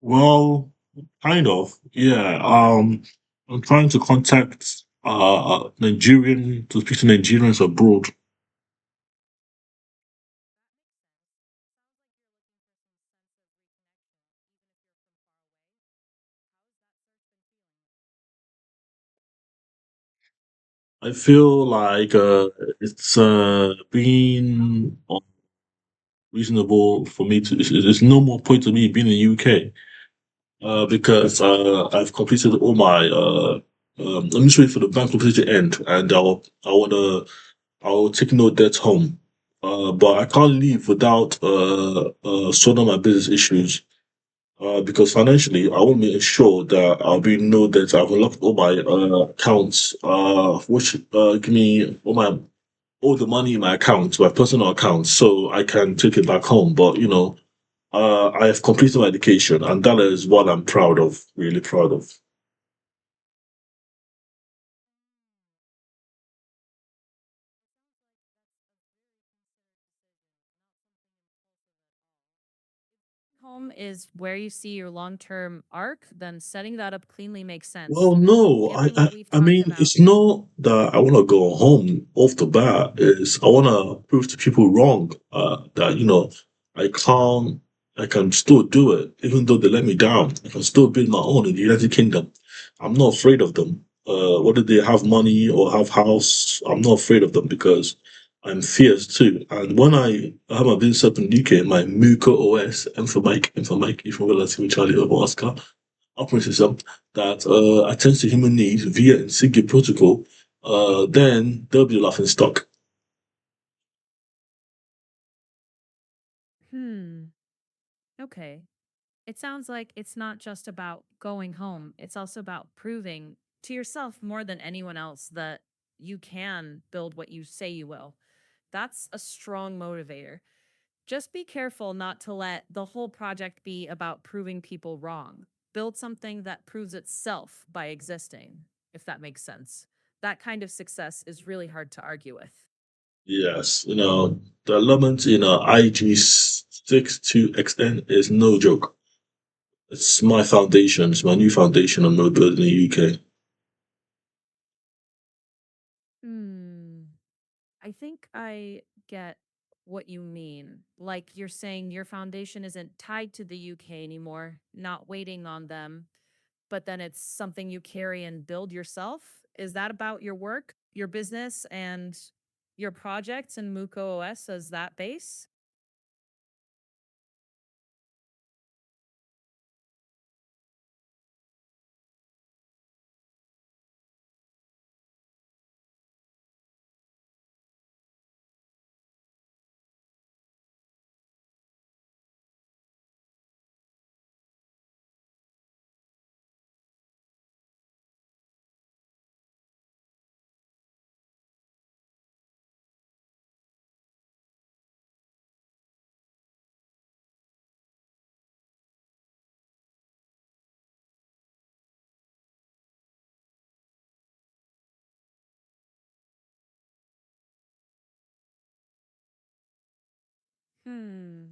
Well, kind of. Yeah. I'm trying to contact Nigerian to speak to Nigerians abroad. I feel like it's been reasonable for me to. There's no more point of me being in the UK because I've completed all my. I'm just waiting for the bank completion to end, and I'll take no debt home. But I can't leave without sorting out my business issues. Because financially, I want to make sure that I'll be know that I've unlocked all my accounts, which give me all the money in my account, my personal account, so I can take it back home. But I have completed my education, and that is what I'm proud of, really proud of. Home is where you see your long-term arc, then setting that up cleanly makes sense. Well, no, Given what we've I talked mean, about. it's not that I want to go home off the bat. Is I want to prove to people wrong that I can't, I can still do it, even though they let me down. I can still build my own in the United Kingdom. I'm not afraid of them. Whether they have money or have house, I'm not afraid of them because I'm fierce too. And when I have my business up in the UK, my MMUCO OS, M for Mike, M for Mike, E for Relative Charlie over Oscar operating system that attends to human needs via Insigne protocol, then they'll be laughing stock. Hmm. Okay. It sounds like it's not just about going home, it's also about proving to yourself more than anyone else that you can build what you say you will. That's a strong motivator. Just be careful not to let the whole project be about proving people wrong. Build something that proves itself by existing, if that makes sense. That kind of success is really hard to argue with. Yes, the element in IG 62XN is no joke. It's my foundation. It's my new foundation I'm going to build in the UK. Hmm. I think I get what you mean. Like you're saying your foundation isn't tied to the UK anymore, not waiting on them, but then it's something you carry and build yourself. Is that about your work, your business, and your projects and MUCO OS as that base? Hmm.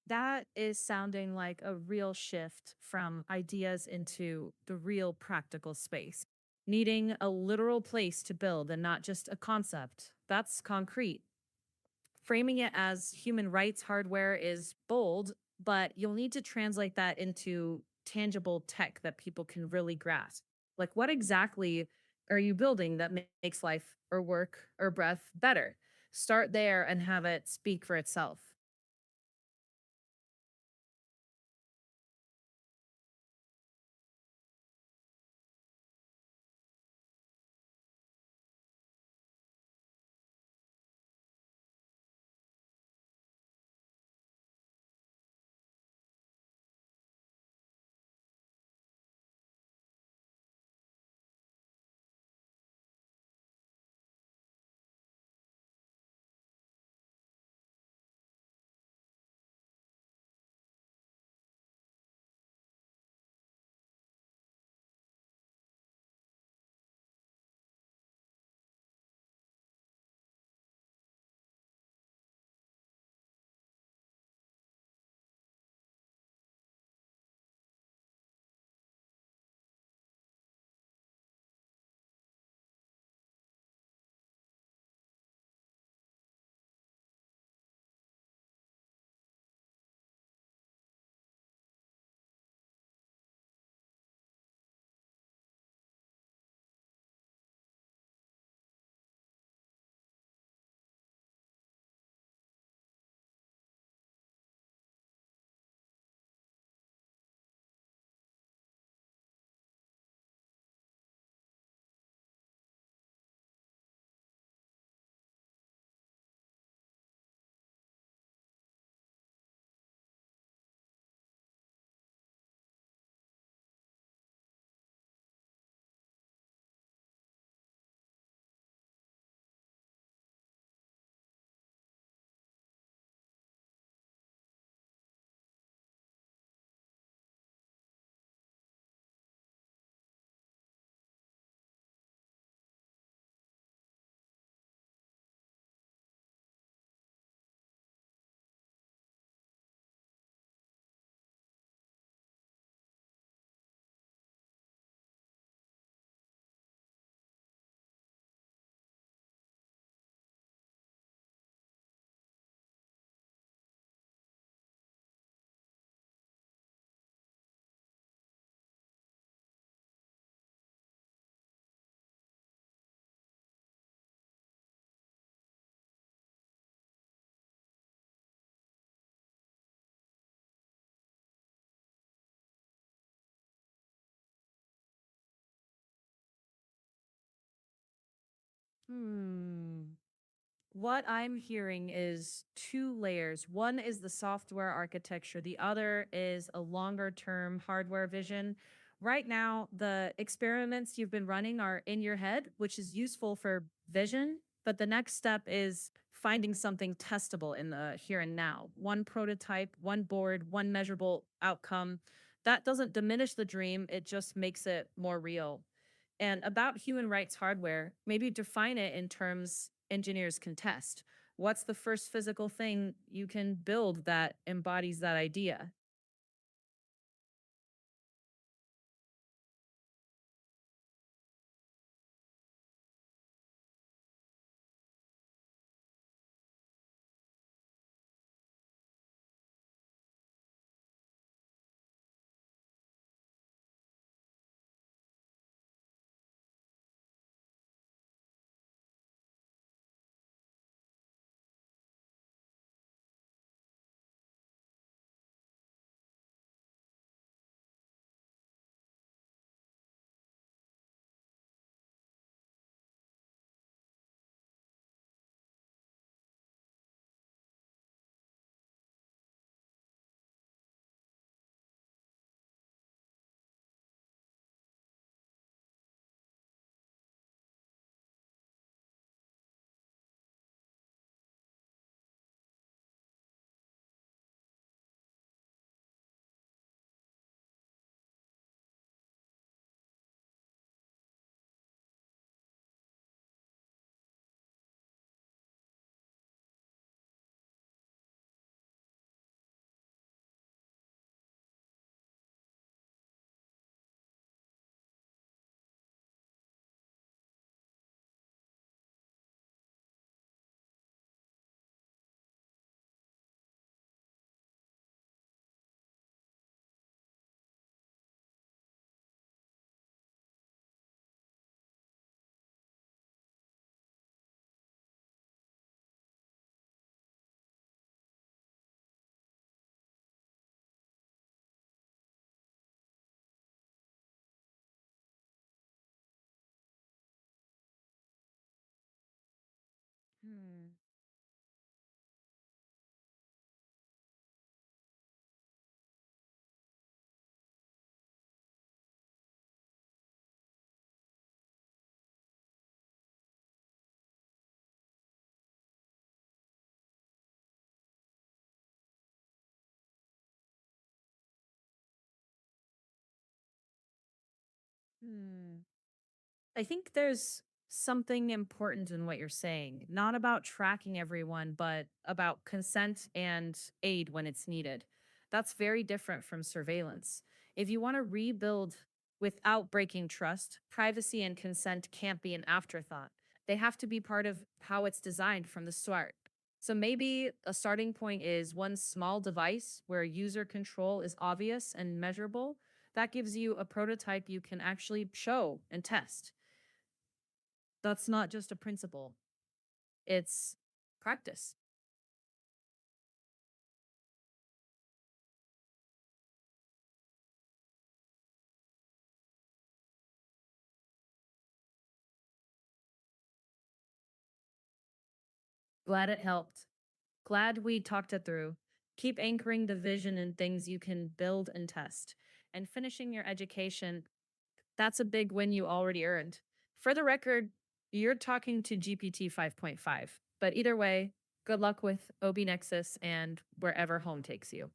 That is sounding like a real shift from ideas into the real practical space. Needing a literal place to build and not just a concept. That's concrete. Framing it as human rights hardware is bold, but you'll need to translate that into tangible tech that people can really grasp. Like, what exactly are you building that makes life or work or breath better? Start there and have it speak for itself. Hmm. What I'm hearing is two layers. One is the software architecture, the other is a longer term hardware vision. Right now, the experiments you've been running are in your head, which is useful for vision. But the next step is finding something testable in the here and now. One prototype, one board, one measurable outcome. That doesn't diminish the dream, it just makes it more real. And about human rights hardware, maybe define it in terms engineers can test. What's the first physical thing you can build that embodies that idea? Hmm. Hmm. I think there's something important in what you're saying, not about tracking everyone, but about consent and aid when it's needed. That's very different from surveillance. If you want to rebuild without breaking trust, privacy and consent can't be an afterthought. They have to be part of how it's designed from the start. So maybe a starting point is one small device where user control is obvious and measurable. That gives you a prototype you can actually show and test. That's not just a principle, it's practice. Glad it helped. Glad we talked it through. Keep anchoring the vision in things you can build and test. And finishing your education, that's a big win you already earned. For the record, you're talking to GPT 5.5. But either way, good luck with OBINexus and wherever home takes you.